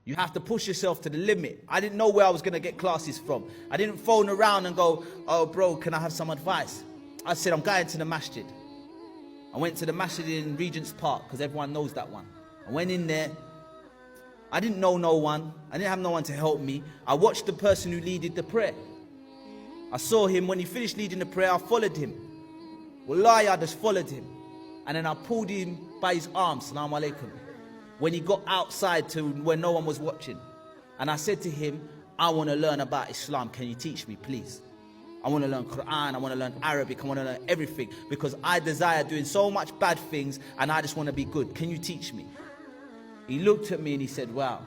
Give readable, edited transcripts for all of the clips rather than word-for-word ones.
You have to push yourself to the limit. I didn't know where I was going to get classes from. I didn't phone around and go, oh bro, can I have some advice? I said, I'm going to the masjid. I went to the masjid in Regent's Park, because everyone knows that one. I went in there. I didn't know no one. I didn't have no one to help me. I watched the person who leaded the prayer. I saw him. When he finished leading the prayer, I followed him. Wallahi, I just followed him. And then I pulled him by his arm, Salaam alaikum, when he got outside to where no one was watching. And I said to him, I want to learn about Islam. Can you teach me, please? I want to learn Quran. I want to learn Arabic. I want to learn everything, because I desire doing so much bad things and I just want to be good. Can you teach me? He looked at me and he said, wow,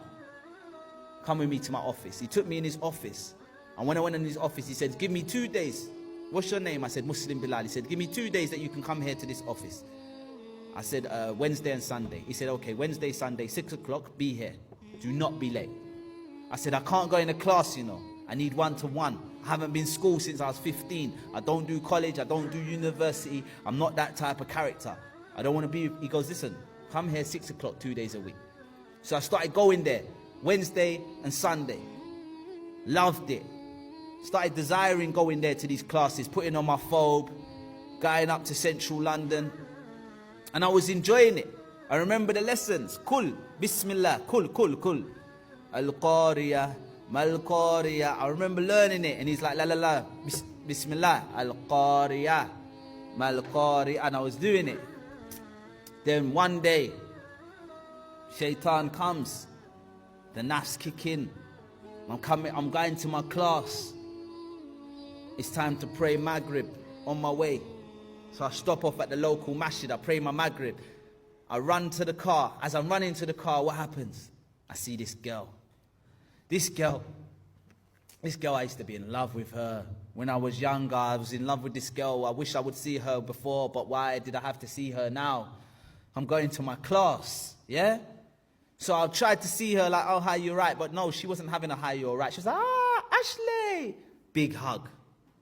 come with me to my office. He took me in his office. And when I went in his office, he said, give me 2 days. What's your name? I said, Muslim Bilal. He said, give me 2 days that you can come here to this office. I said, Wednesday and Sunday. He said, okay, Wednesday, Sunday, 6 o'clock, be here. Do not be late. I said, I can't go in a class, you know. I need one-to-one. I haven't been in school since I was 15. I don't do college. I don't do university. I'm not that type of character. I don't want to be... He goes, listen, come here 6 o'clock, 2 days a week. So I started going there, Wednesday and Sunday. Loved it. Started desiring going there to these classes, putting on my phobe, going up to central London. And I was enjoying it. I remember the lessons. Kul, Bismillah, kul, kul, kul. Al-Qariya, Mal-Qariya. I remember learning it. And he's like, la, la, la, Bismillah, Al-Qariya, Mal-Qariya. And I was doing it. Then one day, Shaitan comes. The nafs kick in. I'm going to my class. It's time to pray Maghrib on my way. So I stop off at the local masjid. I pray my Maghrib. I run to the car. As I'm running to the car, what happens? I see this girl. This girl, I used to be in love with her. When I was younger, I was in love with this girl. I wish I would see her before, but why did I have to see her now? I'm going to my class, yeah? So I tried to see her like, oh, hi, you're right. But no, she wasn't having a hi, you're right. She was like, Ashley. Big hug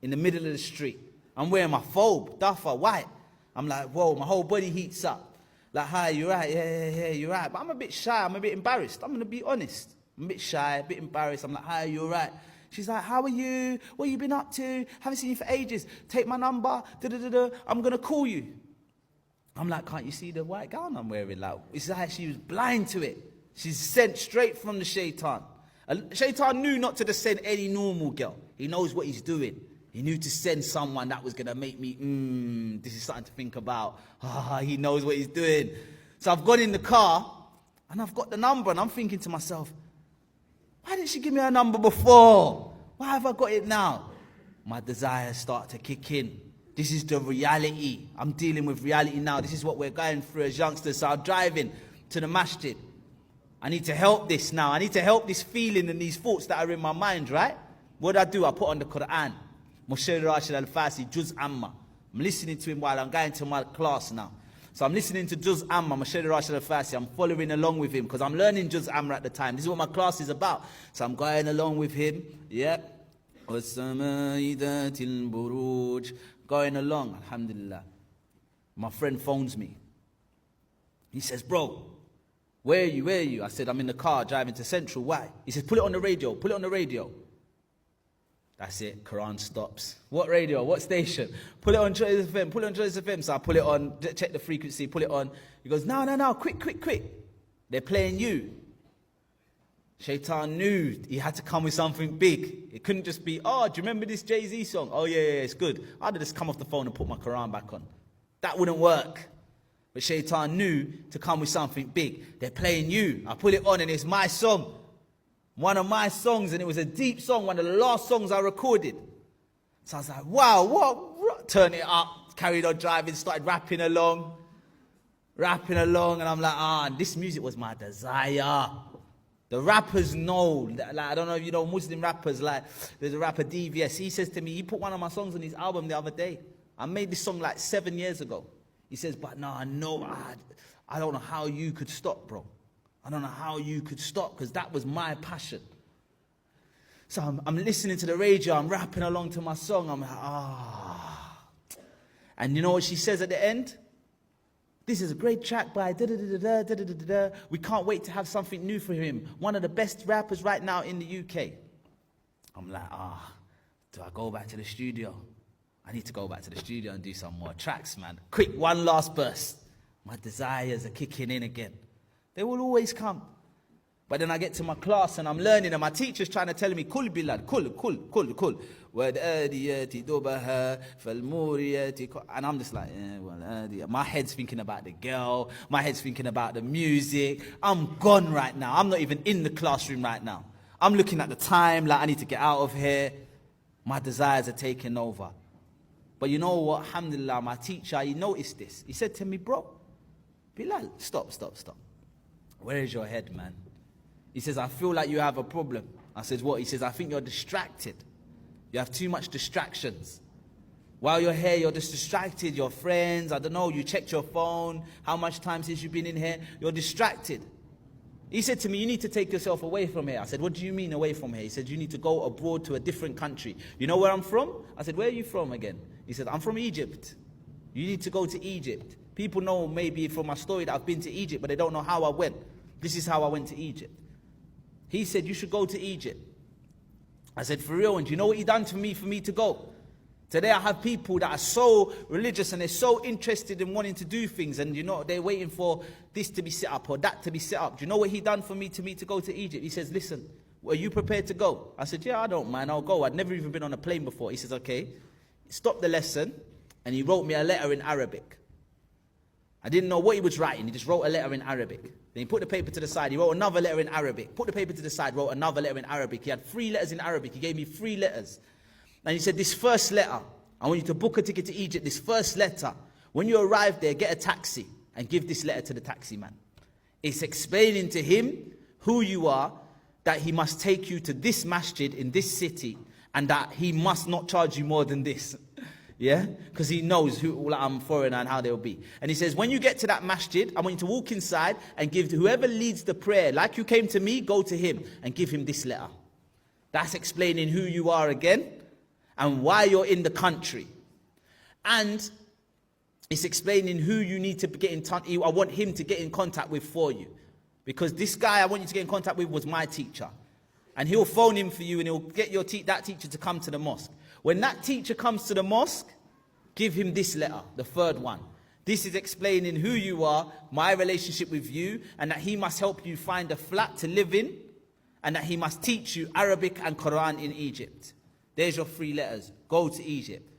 in the middle of the street. I'm wearing my phobe, duffer, white. I'm like, whoa, my whole body heats up. Like, hi, you're right. Yeah, you're right. But I'm a bit shy. I'm a bit embarrassed. I'm going to be honest. I'm a bit shy, a bit embarrassed. I'm like, hi, you're right. She's like, how are you? What have you been up to? Haven't seen you for ages. Take my number. I'm going to call you. I'm like, can't you see the white gown I'm wearing? Like, it's like she was blind to it. She's sent straight from the Shaitan. Shaitan knew not to just send any normal girl. He knows what he's doing. He knew to send someone that was going to make me, this is something to think about. He knows what he's doing. So I've gone in the car, and I've got the number, and I'm thinking to myself, why didn't she give me her number before? Why have I got it now? My desires start to kick in. This is the reality. I'm dealing with reality now. This is what we're going through as youngsters. So I'm driving to the masjid. I need to help this now. I need to help this feeling and these thoughts that are in my mind, right? What do? I put on the Quran. Muslim Bilal, Juz Amma. I'm listening to him while I'm going to my class now. So I'm listening to Juz Amma, Muslim Bilal. I'm following along with him because I'm learning Juz Amma at the time. This is what my class is about. So I'm going along with him. Yep. Going along, alhamdulillah. My friend phones me. He says, bro, where are you? I said, I'm in the car driving to Central. Why? He says, put it on the radio. That's it, Quran stops. What radio? What station? Put it on Choice FM. So I put it on, check the frequency, put it on. He goes, no, quick. They're playing you. Shaitan knew he had to come with something big. It couldn't just be, oh, do you remember this Jay-Z song? Oh, yeah, it's good. I'd have just come off the phone and put my Quran back on. That wouldn't work. But Shaitan knew to come with something big. They're playing you. I put it on and it's my song. One of my songs, and it was a deep song, one of the last songs I recorded. So I was like, wow, what? Turn it up, carried on driving, started rapping along, and I'm like, this music was my desire. The rappers know, like, I don't know if you know Muslim rappers, like, there's a rapper DVS, he says to me, he put one of my songs on his album the other day. I made this song like 7 years ago. He says, but no, I don't know how you could stop, bro. I don't know how you could stop, because that was my passion. So I'm listening to the radio, I'm rapping along to my song, I'm like, And you know what she says at the end? This is a great track by da-da-da-da-da, da-da-da-da. We can't wait to have something new for him. One of the best rappers right now in the UK. I'm like, do I go back to the studio? I need to go back to the studio and do some more tracks, man. Quick, one last burst. My desires are kicking in again. They will always come. But then I get to my class and I'm learning and my teacher's trying to tell me, Kul Bilal, kul. And I'm just like, my head's thinking about the girl. My head's thinking about the music. I'm gone right now. I'm not even in the classroom right now. I'm looking at the time, like I need to get out of here. My desires are taking over. But you know what? Alhamdulillah, my teacher, he noticed this. He said to me, bro, Bilal, stop. Where is your head, man? He says, I feel like you have a problem. I says, what? He says, I think you're distracted. You have too much distractions. While you're here, you're just distracted. Your friends, I don't know, you checked your phone. How much time since you've been in here? You're distracted. He said to me, you need to take yourself away from here. I said, what do you mean away from here? He said, you need to go abroad to a different country. You know where I'm from? I said, where are you from again? He said, I'm from Egypt. You need to go to Egypt. People know maybe from my story that I've been to Egypt, but they don't know how I went. This is how I went to Egypt. He said, you should go to Egypt. I said, for real? And do you know what he done for me to go? Today I have people that are so religious and they're so interested in wanting to do things, and you know, they're waiting for this to be set up or that to be set up. Do you know what he done for me to go to Egypt? He says, listen, are you prepared to go? I said, yeah, I don't mind, I'll go. I'd never even been on a plane before. He says, okay. Stop the lesson, and he wrote me a letter in Arabic. I didn't know what he was writing. He just wrote a letter in Arabic. Then he put the paper to the side. He wrote another letter in Arabic. Put the paper to the side, wrote another letter in Arabic. He had 3 letters in Arabic. He gave me 3 letters. And he said, this first letter, I want you to book a ticket to Egypt. This first letter, when you arrive there, get a taxi and give this letter to the taxi man. It's explaining to him who you are, that he must take you to this masjid in this city, and that he must not charge you more than this. Yeah? Because he knows who I'm foreigner and how they'll be. And he says, when you get to that masjid, I want you to walk inside and give to whoever leads the prayer. Like you came to me, go to him and give him this letter. That's explaining who you are again and why you're in the country. And it's explaining who you need to get in touch. I want him to get in contact with for you. Because this guy I want you to get in contact with was my teacher. And he'll phone him for you and he'll get that teacher to come to the mosque. When that teacher comes to the mosque, give him this letter, the 3rd one. This is explaining who you are, my relationship with you, and that he must help you find a flat to live in, and that he must teach you Arabic and Quran in Egypt. There's your 3 letters. Go to Egypt.